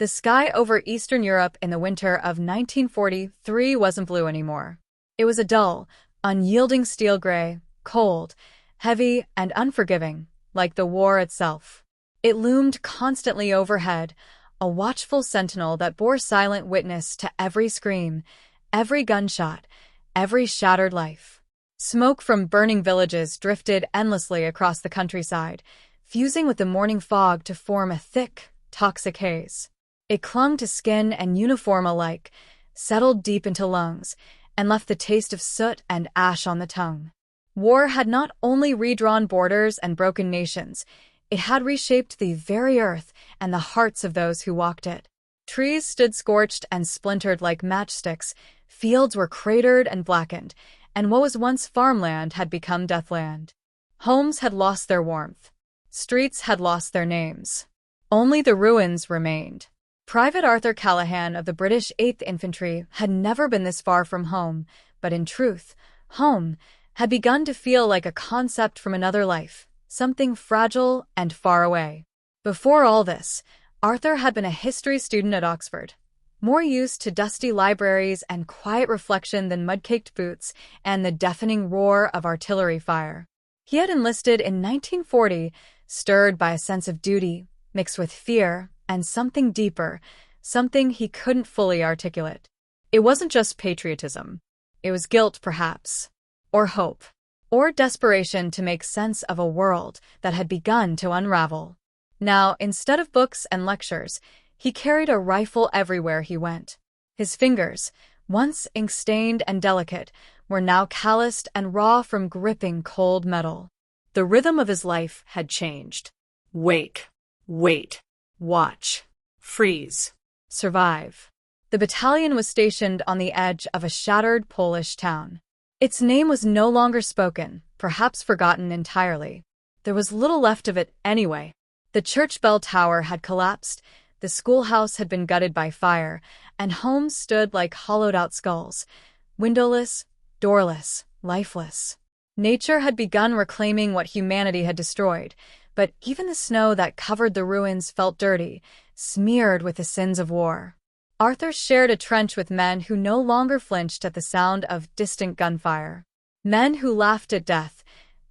The sky over Eastern Europe in the winter of 1943 wasn't blue anymore. It was a dull, unyielding steel gray, cold, heavy, and unforgiving, like the war itself. It loomed constantly overhead, a watchful sentinel that bore silent witness to every scream, every gunshot, every shattered life. Smoke from burning villages drifted endlessly across the countryside, fusing with the morning fog to form a thick, toxic haze. It clung to skin and uniform alike, settled deep into lungs, and left the taste of soot and ash on the tongue. War had not only redrawn borders and broken nations, it had reshaped the very earth and the hearts of those who walked it. Trees stood scorched and splintered like matchsticks, fields were cratered and blackened, and what was once farmland had become deathland. Homes had lost their warmth. Streets had lost their names. Only the ruins remained. Private Arthur Callahan of the British 8th Infantry had never been this far from home, but in truth, home had begun to feel like a concept from another life, something fragile and far away. Before all this, Arthur had been a history student at Oxford, more used to dusty libraries and quiet reflection than mud-caked boots and the deafening roar of artillery fire. He had enlisted in 1940, stirred by a sense of duty, mixed with fear, and something deeper, something he couldn't fully articulate. It wasn't just patriotism. It was guilt, perhaps, or hope, or desperation to make sense of a world that had begun to unravel. Now, instead of books and lectures, he carried a rifle everywhere he went. His fingers, once ink-stained and delicate, were now calloused and raw from gripping cold metal. The rhythm of his life had changed. Wait, watch, freeze, survive. The battalion was stationed on the edge of a shattered Polish town. Its name was no longer spoken, perhaps forgotten entirely. There was little left of it anyway. The church bell tower had collapsed, the schoolhouse had been gutted by fire, and homes stood like hollowed-out skulls, windowless, doorless, lifeless. Nature had begun reclaiming what humanity had destroyed, but even the snow that covered the ruins felt dirty, smeared with the sins of war. Arthur shared a trench with men who no longer flinched at the sound of distant gunfire. Men who laughed at death,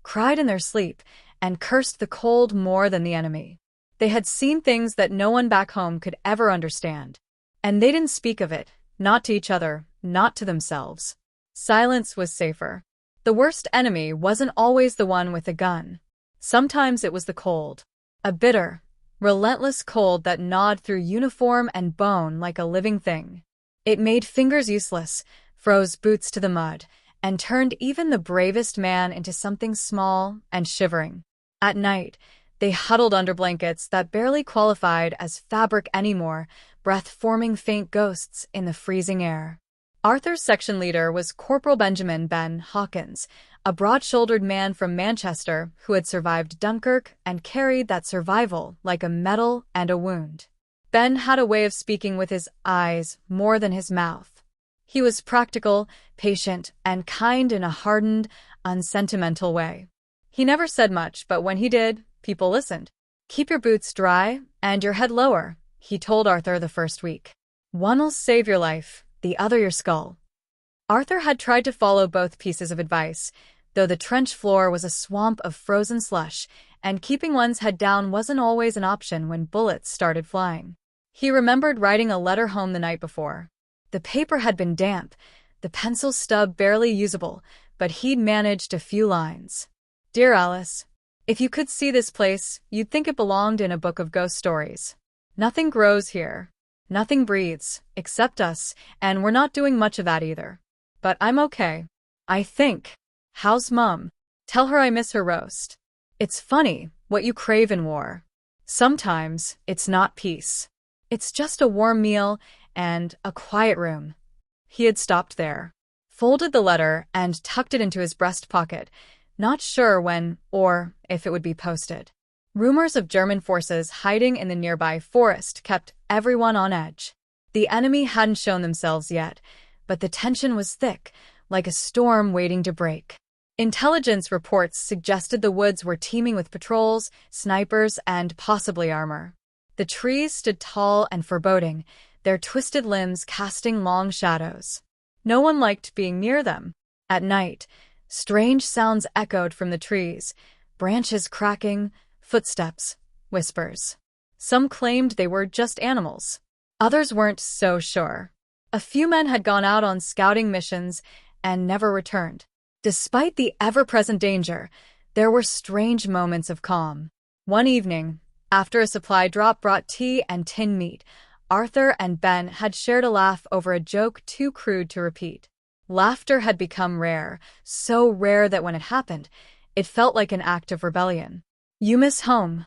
cried in their sleep, and cursed the cold more than the enemy. They had seen things that no one back home could ever understand. And they didn't speak of it, not to each other, not to themselves. Silence was safer. The worst enemy wasn't always the one with a gun. Sometimes it was the cold. A bitter, relentless cold that gnawed through uniform and bone like a living thing. It made fingers useless, froze boots to the mud, and turned even the bravest man into something small and shivering. At night, they huddled under blankets that barely qualified as fabric anymore, breath-forming faint ghosts in the freezing air. Arthur's section leader was Corporal Benjamin Ben Hawkins, a broad-shouldered man from Manchester who had survived Dunkirk and carried that survival like a medal and a wound. Ben had a way of speaking with his eyes more than his mouth. He was practical, patient, and kind in a hardened, unsentimental way. He never said much, but when he did, people listened. "Keep your boots dry and your head lower," he told Arthur the first week. "One'll save your life, the other your skull." Arthur had tried to follow both pieces of advice, though the trench floor was a swamp of frozen slush, and keeping one's head down wasn't always an option when bullets started flying. He remembered writing a letter home the night before. The paper had been damp, the pencil stub barely usable, but he'd managed a few lines. "Dear Alice, if you could see this place, you'd think it belonged in a book of ghost stories. Nothing grows here. Nothing breathes, except us, and we're not doing much of that either. But I'm okay. I think. How's Mum? Tell her I miss her roast. It's funny what you crave in war. Sometimes it's not peace. It's just a warm meal and a quiet room." He had stopped there, folded the letter, and tucked it into his breast pocket, not sure when or if it would be posted. Rumors of German forces hiding in the nearby forest kept everyone on edge. The enemy hadn't shown themselves yet, but the tension was thick, like a storm waiting to break. Intelligence reports suggested the woods were teeming with patrols, snipers, and possibly armor. The trees stood tall and foreboding, their twisted limbs casting long shadows. No one liked being near them. At night, strange sounds echoed from the trees, branches cracking, footsteps, whispers. Some claimed they were just animals. Others weren't so sure. A few men had gone out on scouting missions and never returned. Despite the ever-present danger, there were strange moments of calm. One evening, after a supply drop brought tea and tinned meat, Arthur and Ben had shared a laugh over a joke too crude to repeat. Laughter had become rare, so rare that when it happened, it felt like an act of rebellion. "You miss home?"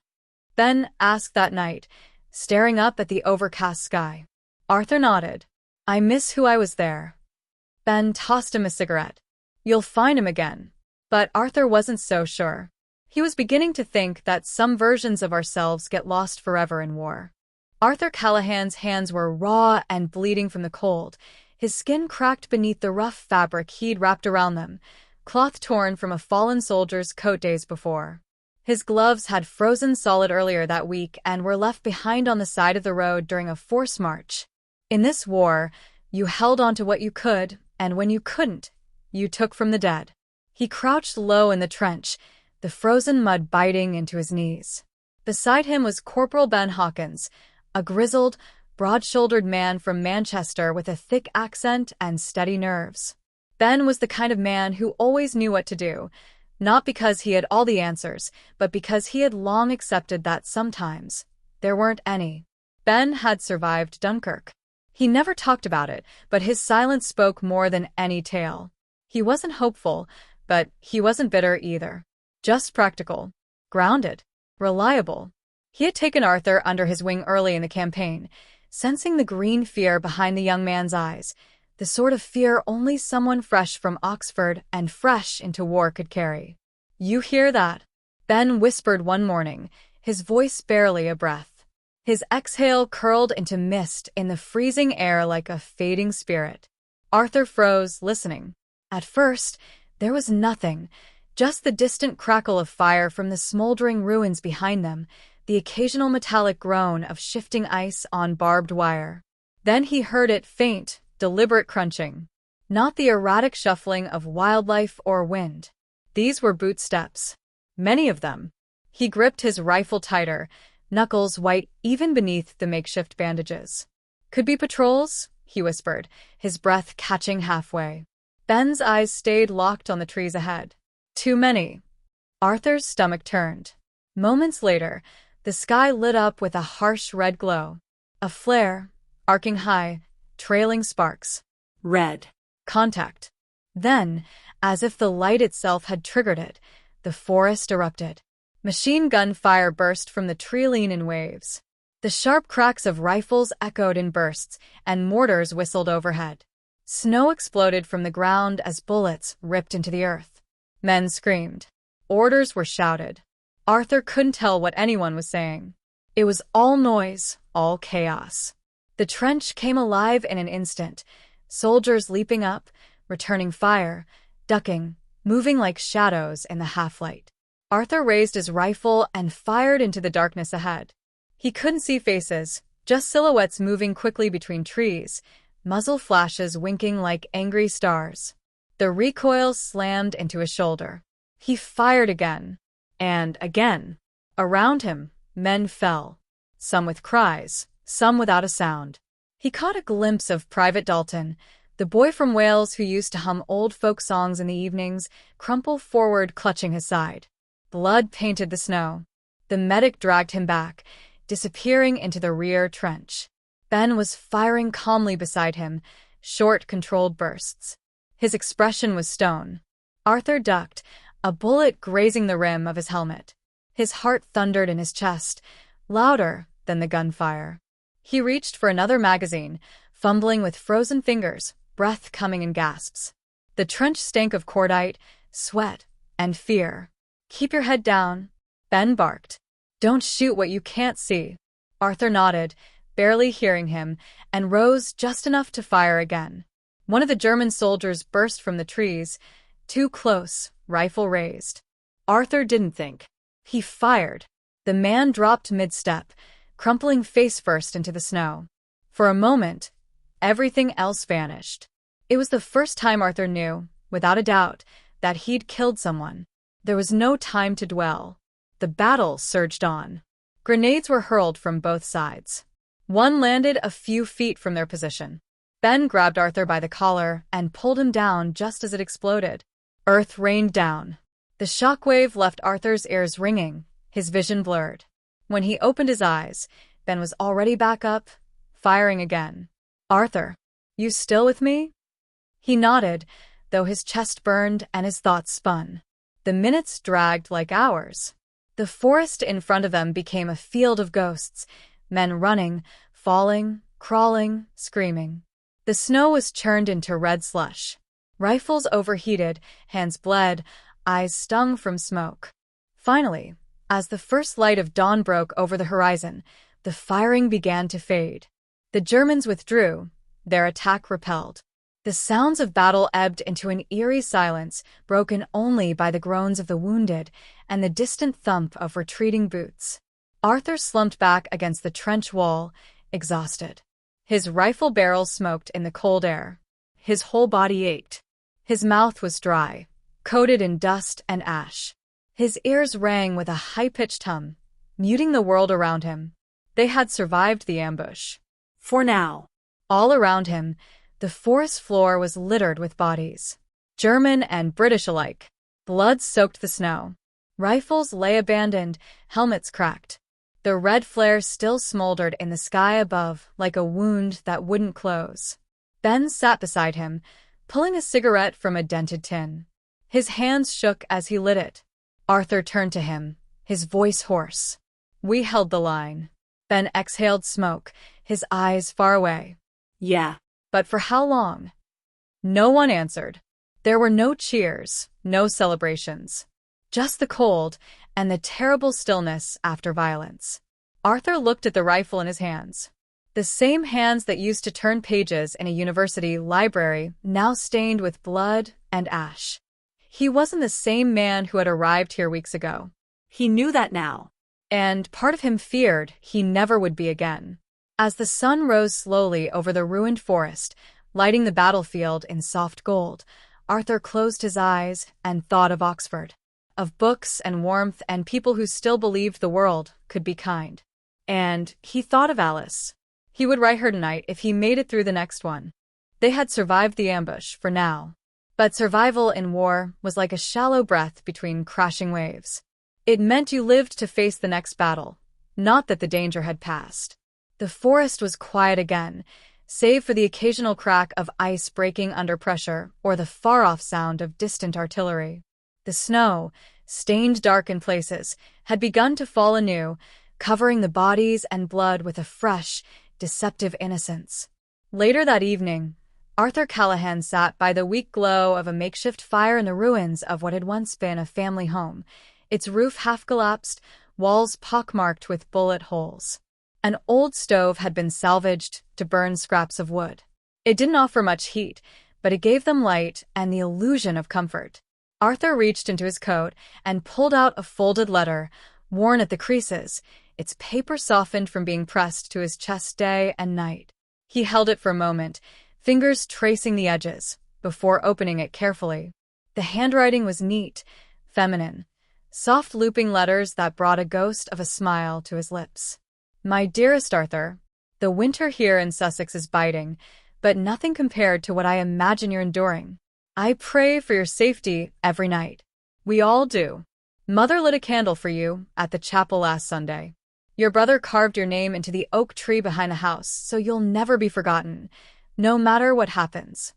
Ben asked that night, staring up at the overcast sky. Arthur nodded. "I miss who I was there." Ben tossed him a cigarette. "You'll find him again." But Arthur wasn't so sure. He was beginning to think that some versions of ourselves get lost forever in war. Arthur Callahan's hands were raw and bleeding from the cold, his skin cracked beneath the rough fabric he'd wrapped around them, cloth torn from a fallen soldier's coat days before. His gloves had frozen solid earlier that week and were left behind on the side of the road during a forced march. In this war, you held on to what you could, and when you couldn't, you took from the dead. He crouched low in the trench, the frozen mud biting into his knees. Beside him was Corporal Ben Hawkins, a grizzled, broad-shouldered man from Manchester with a thick accent and steady nerves. Ben was the kind of man who always knew what to do, not because he had all the answers, but because he had long accepted that sometimes there weren't any. Ben had survived Dunkirk. He never talked about it, but his silence spoke more than any tale. He wasn't hopeful, but he wasn't bitter either. Just practical, grounded, reliable. He had taken Arthur under his wing early in the campaign, sensing the green fear behind the young man's eyes, the sort of fear only someone fresh from Oxford and fresh into war could carry. "You hear that?" Ben whispered one morning, his voice barely a breath. His exhale curled into mist in the freezing air like a fading spirit. Arthur froze, listening. At first, there was nothing, just the distant crackle of fire from the smoldering ruins behind them, the occasional metallic groan of shifting ice on barbed wire. Then he heard it, faint, deliberate crunching. Not the erratic shuffling of wildlife or wind. These were boot steps. Many of them. He gripped his rifle tighter, knuckles white even beneath the makeshift bandages. "Could be patrols," he whispered, his breath catching halfway. Ben's eyes stayed locked on the trees ahead. "Too many." Arthur's stomach turned. Moments later, the sky lit up with a harsh red glow. A flare, arcing high, trailing sparks. Red. Contact. Then, as if the light itself had triggered it, the forest erupted. Machine gun fire burst from the treeline in waves. The sharp cracks of rifles echoed in bursts, and mortars whistled overhead. Snow exploded from the ground as bullets ripped into the earth. Men screamed. Orders were shouted. Arthur couldn't tell what anyone was saying. It was all noise, all chaos. The trench came alive in an instant, soldiers leaping up, returning fire, ducking, moving like shadows in the half-light. Arthur raised his rifle and fired into the darkness ahead. He couldn't see faces, just silhouettes moving quickly between trees, muzzle flashes winking like angry stars. The recoil slammed into his shoulder. He fired again, and again. Around him, men fell, some with cries, some without a sound. He caught a glimpse of Private Dalton, the boy from Wales who used to hum old folk songs in the evenings, crumple forward clutching his side. Blood painted the snow. The medic dragged him back, disappearing into the rear trench. Ben was firing calmly beside him, short, controlled bursts. His expression was stone. Arthur ducked, a bullet grazing the rim of his helmet. His heart thundered in his chest, louder than the gunfire. He reached for another magazine, fumbling with frozen fingers, breath coming in gasps. The trench stank of cordite, sweat, and fear. "Keep your head down," Ben barked. "Don't shoot what you can't see." Arthur nodded, barely hearing him, and rose just enough to fire again. One of the German soldiers burst from the trees, too close, rifle raised. Arthur didn't think. He fired. The man dropped mid-step, crumpling face first into the snow. For a moment, everything else vanished. It was the first time Arthur knew, without a doubt, that he'd killed someone. There was no time to dwell. The battle surged on. Grenades were hurled from both sides. One landed a few feet from their position. Ben grabbed Arthur by the collar and pulled him down just as it exploded. Earth rained down. The shockwave left Arthur's ears ringing, his vision blurred. When he opened his eyes, Ben was already back up, firing again. "Arthur, you still with me?" He nodded, though his chest burned and his thoughts spun. The minutes dragged like hours. The forest in front of them became a field of ghosts, men running, falling, crawling, screaming. The snow was churned into red slush. Rifles overheated, hands bled, eyes stung from smoke. Finally, as the first light of dawn broke over the horizon, the firing began to fade. The Germans withdrew, their attack repelled. The sounds of battle ebbed into an eerie silence, broken only by the groans of the wounded and the distant thump of retreating boots. Arthur slumped back against the trench wall, exhausted. His rifle barrel smoked in the cold air. His whole body ached. His mouth was dry, coated in dust and ash. His ears rang with a high-pitched hum, muting the world around him. They had survived the ambush. For now. All around him, the forest floor was littered with bodies. German and British alike. Blood soaked the snow. Rifles lay abandoned, helmets cracked. The red flare still smoldered in the sky above like a wound that wouldn't close. Ben sat beside him, pulling a cigarette from a dented tin. His hands shook as he lit it. Arthur turned to him, his voice hoarse. "We held the line." Ben exhaled smoke, his eyes far away. "Yeah. But for how long?" No one answered. There were no cheers, no celebrations. Just the cold and the terrible stillness after violence. Arthur looked at the rifle in his hands. The same hands that used to turn pages in a university library, now stained with blood and ash. He wasn't the same man who had arrived here weeks ago. He knew that now. And part of him feared he never would be again. As the sun rose slowly over the ruined forest, lighting the battlefield in soft gold, Arthur closed his eyes and thought of Oxford, of books and warmth and people who still believed the world could be kind. And he thought of Alice. He would write her tonight if he made it through the next one. They had survived the ambush for now. But survival in war was like a shallow breath between crashing waves. It meant you lived to face the next battle, not that the danger had passed. The forest was quiet again, save for the occasional crack of ice breaking under pressure or the far-off sound of distant artillery. The snow, stained dark in places, had begun to fall anew, covering the bodies and blood with a fresh, deceptive innocence. Later that evening, Arthur Callahan sat by the weak glow of a makeshift fire in the ruins of what had once been a family home, its roof half-collapsed, walls pockmarked with bullet holes. An old stove had been salvaged to burn scraps of wood. It didn't offer much heat, but it gave them light and the illusion of comfort. Arthur reached into his coat and pulled out a folded letter, worn at the creases, its paper softened from being pressed to his chest day and night. He held it for a moment, fingers tracing the edges, before opening it carefully. The handwriting was neat, feminine, soft looping letters that brought a ghost of a smile to his lips. "My dearest Arthur, the winter here in Sussex is biting, but nothing compared to what I imagine you're enduring. I pray for your safety every night. We all do. Mother lit a candle for you at the chapel last Sunday. Your brother carved your name into the oak tree behind the house, so you'll never be forgotten, no matter what happens."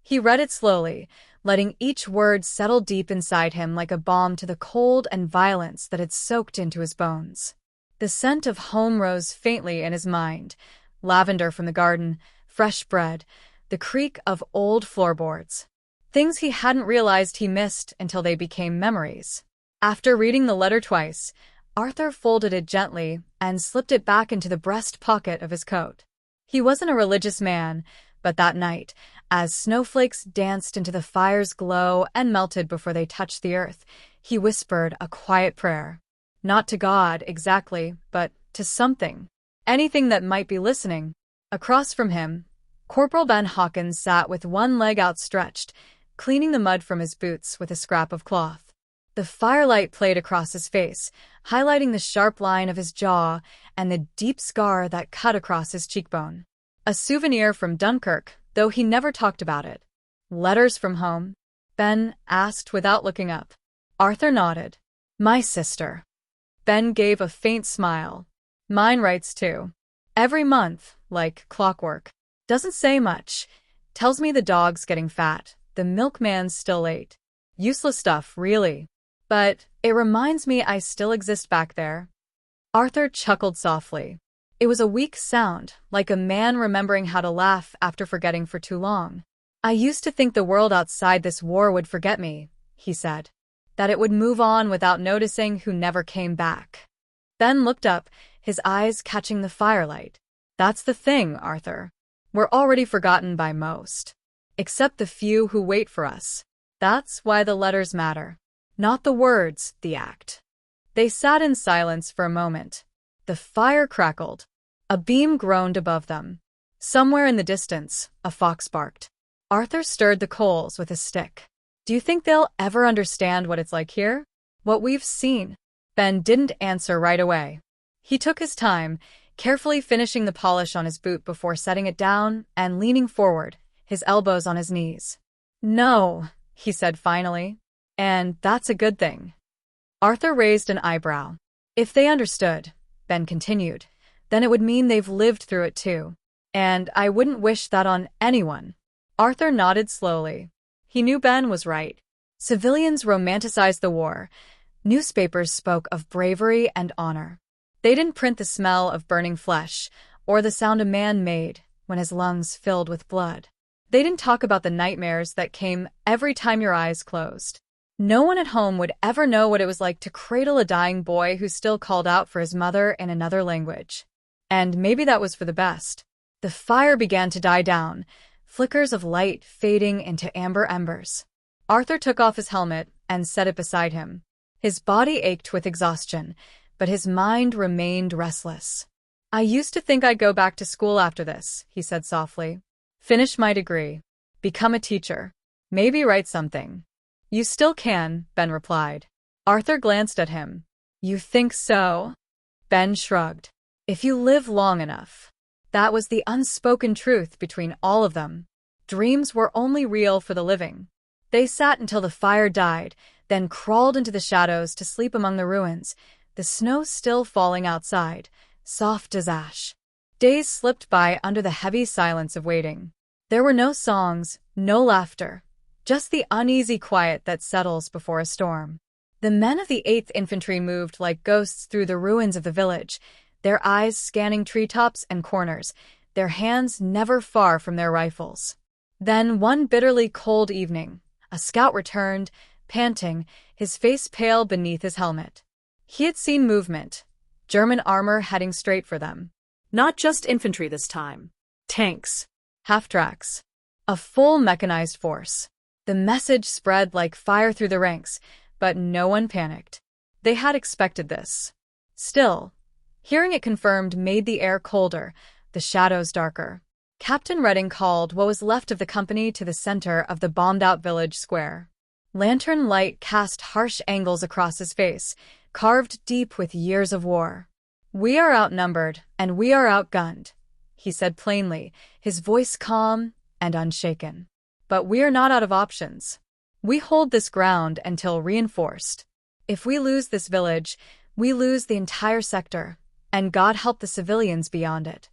He read it slowly, letting each word settle deep inside him like a balm to the cold and violence that had soaked into his bones. The scent of home rose faintly in his mind, lavender from the garden, fresh bread, the creak of old floorboards. Things he hadn't realized he missed until they became memories. After reading the letter twice, Arthur folded it gently and slipped it back into the breast pocket of his coat. He wasn't a religious man, but that night, as snowflakes danced into the fire's glow and melted before they touched the earth, he whispered a quiet prayer. Not to God, exactly, but to something, anything that might be listening. Across from him, Corporal Ben Hawkins sat with one leg outstretched, cleaning the mud from his boots with a scrap of cloth. The firelight played across his face, highlighting the sharp line of his jaw and the deep scar that cut across his cheekbone. A souvenir from Dunkirk, though he never talked about it. "Letters from home?" Ben asked without looking up. Arthur nodded. "My sister." Ben gave a faint smile. "Mine writes too. Every month, like clockwork. Doesn't say much. Tells me the dog's getting fat, the milkman's still late. Useless stuff, really. But it reminds me I still exist back there." Arthur chuckled softly. It was a weak sound, like a man remembering how to laugh after forgetting for too long. "I used to think the world outside this war would forget me," he said. "That it would move on without noticing who never came back." Ben looked up, his eyes catching the firelight. "That's the thing, Arthur. We're already forgotten by most. Except the few who wait for us. That's why the letters matter. Not the words, the act." They sat in silence for a moment. The fire crackled. A beam groaned above them. Somewhere in the distance, a fox barked. Arthur stirred the coals with a stick. "Do you think they'll ever understand what it's like here? What we've seen?" Ben didn't answer right away. He took his time, carefully finishing the polish on his boot before setting it down and leaning forward, his elbows on his knees. "No," he said finally. "And that's a good thing." Arthur raised an eyebrow. "If they understood," Ben continued, "then it would mean they've lived through it too. And I wouldn't wish that on anyone." Arthur nodded slowly. He knew Ben was right. Civilians romanticized the war. Newspapers spoke of bravery and honor. They didn't print the smell of burning flesh or the sound a man made when his lungs filled with blood. They didn't talk about the nightmares that came every time your eyes closed. No one at home would ever know what it was like to cradle a dying boy who still called out for his mother in another language. And maybe that was for the best. The fire began to die down, flickers of light fading into amber embers. Arthur took off his helmet and set it beside him. His body ached with exhaustion, but his mind remained restless. "I used to think I'd go back to school after this," he said softly. "Finish my degree. Become a teacher. Maybe write something." "You still can," Ben replied. Arthur glanced at him. "You think so?" Ben shrugged. "If you live long enough." That was the unspoken truth between all of them. Dreams were only real for the living. They sat until the fire died, then crawled into the shadows to sleep among the ruins, the snow still falling outside, soft as ash. Days slipped by under the heavy silence of waiting. There were no songs, no laughter, just the uneasy quiet that settles before a storm. The men of the 8th Infantry moved like ghosts through the ruins of the village, their eyes scanning treetops and corners, their hands never far from their rifles. Then, one bitterly cold evening, a scout returned, panting, his face pale beneath his helmet. He had seen movement, German armor heading straight for them. Not just infantry this time. Tanks, half-tracks, a full mechanized force. The message spread like fire through the ranks, but no one panicked. They had expected this. Still, hearing it confirmed made the air colder, the shadows darker. Captain Redding called what was left of the company to the center of the bombed-out village square. Lantern light cast harsh angles across his face, carved deep with years of war. "We are outnumbered, and we are outgunned," he said plainly, his voice calm and unshaken. "But we are not out of options. We hold this ground until reinforced. If we lose this village, we lose the entire sector, and God help the civilians beyond it."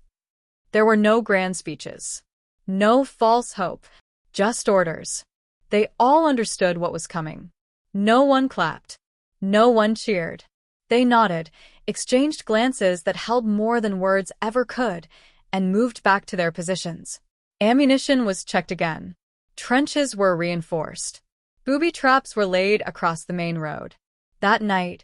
There were no grand speeches. No false hope. Just orders. They all understood what was coming. No one clapped. No one cheered. They nodded, exchanged glances that held more than words ever could, and moved back to their positions. Ammunition was checked again. Trenches were reinforced. Booby traps were laid across the main road. That night,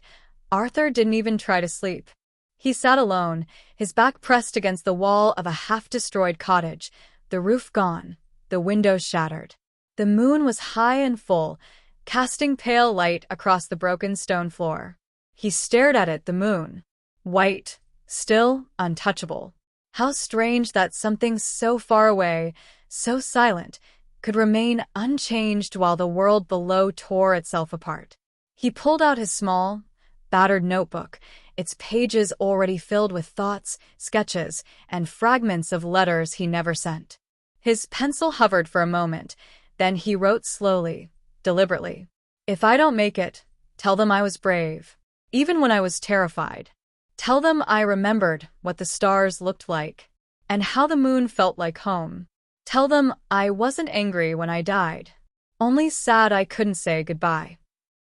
Arthur didn't even try to sleep. He sat alone, his back pressed against the wall of a half-destroyed cottage, the roof gone, the windows shattered. The moon was high and full, casting pale light across the broken stone floor. He stared at it, the moon. White, still untouchable. How strange that something so far away, so silent, could remain unchanged while the world below tore itself apart. He pulled out his small, battered notebook, its pages already filled with thoughts, sketches, and fragments of letters he never sent. His pencil hovered for a moment, then he wrote slowly, deliberately. "If I don't make it, tell them I was brave, even when I was terrified. Tell them I remembered what the stars looked like, and how the moon felt like home. Tell them I wasn't angry when I died, only sad I couldn't say goodbye."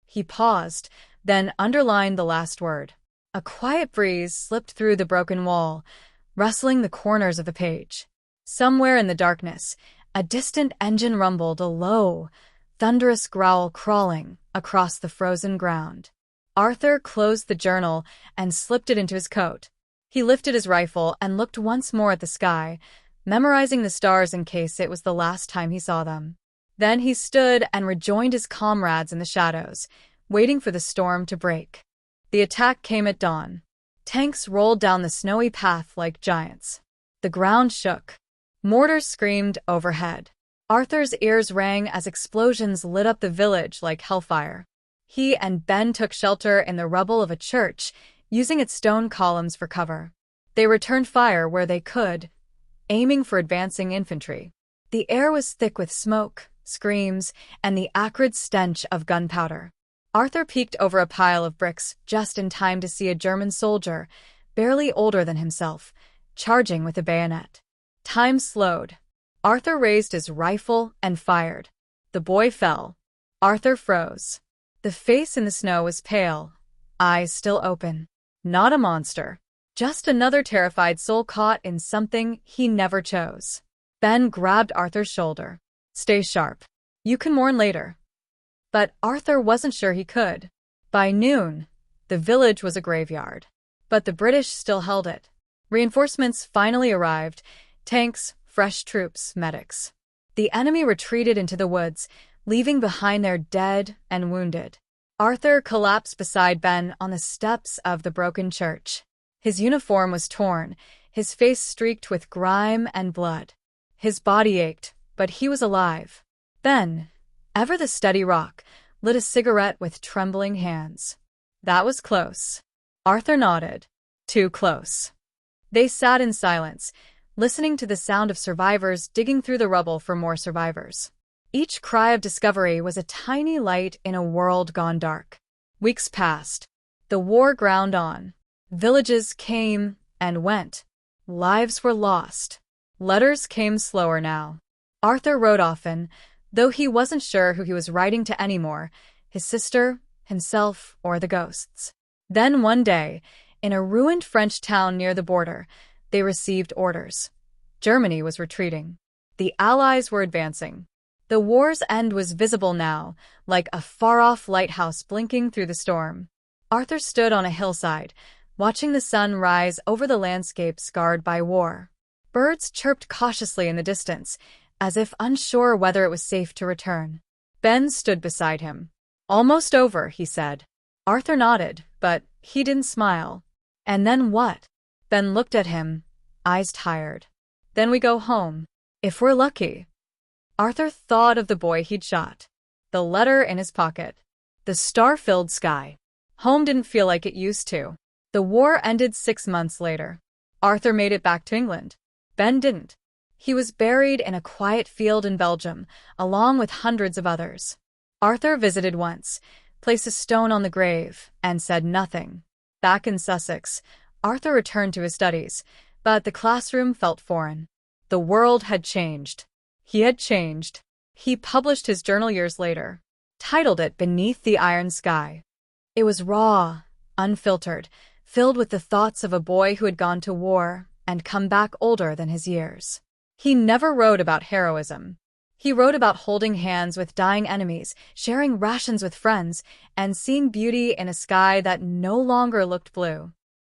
He paused, then underlined the last word. A quiet breeze slipped through the broken wall, rustling the corners of the page. Somewhere in the darkness, a distant engine rumbled, a low, thunderous growl crawling across the frozen ground. Arthur closed the journal and slipped it into his coat. He lifted his rifle and looked once more at the sky, memorizing the stars in case it was the last time he saw them. Then he stood and rejoined his comrades in the shadows, waiting for the storm to break. The attack came at dawn. Tanks rolled down the snowy path like giants. The ground shook. Mortars screamed overhead. Arthur's ears rang as explosions lit up the village like hellfire. He and Ben took shelter in the rubble of a church, using its stone columns for cover. They returned fire where they could, aiming for advancing infantry. The air was thick with smoke, screams, and the acrid stench of gunpowder. Arthur peeked over a pile of bricks just in time to see a German soldier, barely older than himself, charging with a bayonet. Time slowed. Arthur raised his rifle and fired. The boy fell. Arthur froze. The face in the snow was pale, eyes still open. Not a monster. Just another terrified soul caught in something he never chose. Ben grabbed Arthur's shoulder. "Stay sharp. You can mourn later." But Arthur wasn't sure he could. By noon, the village was a graveyard. But the British still held it. Reinforcements finally arrived. Tanks, fresh troops, medics. The enemy retreated into the woods, leaving behind their dead and wounded. Arthur collapsed beside Ben on the steps of the broken church. His uniform was torn, his face streaked with grime and blood. His body ached, but he was alive. Ben, ever the steady rock, lit a cigarette with trembling hands. "That was close." Arthur nodded. "Too close." They sat in silence, listening to the sound of survivors digging through the rubble for more survivors. Each cry of discovery was a tiny light in a world gone dark. Weeks passed. The war ground on. Villages came and went. Lives were lost. Letters came slower now. Arthur wrote often, though he wasn't sure who he was writing to anymore, his sister, himself, or the ghosts. Then one day, in a ruined French town near the border, they received orders. Germany was retreating. The Allies were advancing. The war's end was visible now, like a far-off lighthouse blinking through the storm. Arthur stood on a hillside, watching the sun rise over the landscape scarred by war. Birds chirped cautiously in the distance, as if unsure whether it was safe to return. Ben stood beside him. "Almost over," he said. Arthur nodded, but he didn't smile. "And then what?" Ben looked at him, eyes tired. "Then we go home. If we're lucky." Arthur thought of the boy he'd shot. The letter in his pocket. The star-filled sky. Home didn't feel like it used to. The war ended 6 months later. Arthur made it back to England. Ben didn't. He was buried in a quiet field in Belgium, along with hundreds of others. Arthur visited once, placed a stone on the grave, and said nothing. Back in Sussex, Arthur returned to his studies, but the classroom felt foreign. The world had changed. He had changed. He published his journal years later, titled it Beneath the Iron Sky. It was raw, unfiltered, filled with the thoughts of a boy who had gone to war and come back older than his years. He never wrote about heroism. He wrote about holding hands with dying enemies, sharing rations with friends, and seeing beauty in a sky that no longer looked blue.